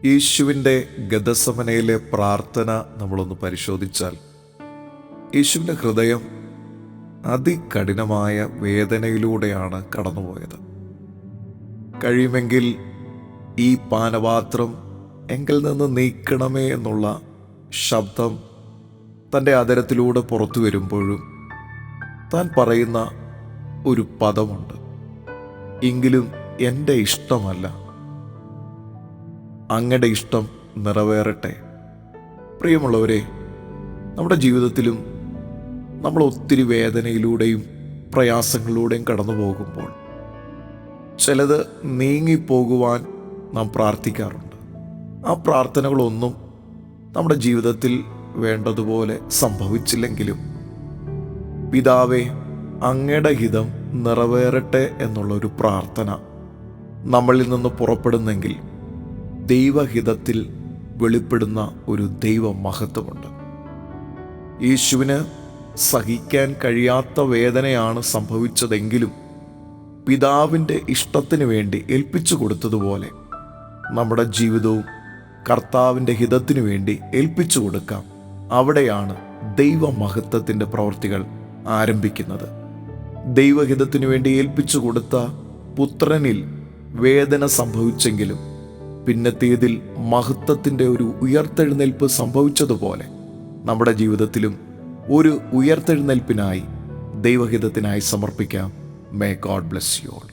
യേശുവിൻ്റെ ഗദസമനയിലെ പ്രാർത്ഥന നമ്മളൊന്ന് പരിശോധിച്ചാൽ, യേശുവിൻ്റെ ഹൃദയം അതികഠിനമായ വേദനയിലൂടെയാണ് കടന്നുപോയത്. കഴിയുമെങ്കിൽ ഈ പാനപാത്രം എങ്കിൽ നിന്ന് നീക്കണമേ എന്നുള്ള ശബ്ദം തൻ്റെ ആദരത്തിലൂടെ പുറത്തു വരുമ്പോഴും താൻ പറയുന്ന ഒരു പദമുണ്ട്, എങ്കിലും എൻ്റെ ഇഷ്ടമല്ല, അങ്ങയുടെ ഇഷ്ടം നിറവേറട്ടെ. പ്രിയമുള്ളവരെ, നമ്മുടെ ജീവിതത്തിലും നമ്മൾ ഒത്തിരി വേദനയിലൂടെയും പ്രയാസങ്ങളിലൂടെയും കടന്നു പോകുമ്പോൾ ചിലത് നീങ്ങിപ്പോകുവാൻ നാം പ്രാർത്ഥിക്കാറുണ്ട്. ആ പ്രാർത്ഥനകളൊന്നും നമ്മുടെ ജീവിതത്തിൽ വേണ്ടതുപോലെ സംഭവിച്ചില്ലെങ്കിലും, പിതാവേ അങ്ങയുടെ ഹിതം നിറവേറട്ടെ എന്നുള്ളൊരു പ്രാർത്ഥന നമ്മളിൽ നിന്ന് പുറപ്പെടുന്നെങ്കിൽ ദൈവഹിതത്തിൽ വെളിപ്പെടുന്ന ഒരു ദൈവ മഹത്വമുണ്ട്. യേശുവിന് സഹിക്കാൻ കഴിയാത്ത വേദനയാണ് സംഭവിച്ചതെങ്കിലും പിതാവിൻ്റെ ഇഷ്ടത്തിന് വേണ്ടി ഏൽപ്പിച്ചു കൊടുത്തതുപോലെ നമ്മുടെ ജീവിതവും കർത്താവിൻ്റെ ഹിതത്തിനു വേണ്ടി ഏൽപ്പിച്ചു കൊടുക്കാം. അവിടെയാണ് ദൈവമഹത്വത്തിൻ്റെ പ്രവൃത്തികൾ ആരംഭിക്കുന്നത്. ദൈവഹിതത്തിനു വേണ്ടി ഏൽപ്പിച്ചു കൊടുത്ത പുത്രനിൽ വേദന സംഭവിച്ചെങ്കിലും പിന്നത്തേതിൽ മഹത്വത്തിൻ്റെ ഒരു ഉയർത്തെഴുന്നേൽപ്പ് സംഭവിച്ചതുപോലെ നമ്മുടെ ജീവിതത്തിലും ഒരു ഉയർത്തെഴുന്നേൽപ്പിനായി ദൈവഹിതത്തിനായി സമർപ്പിക്കാം. May God bless you all.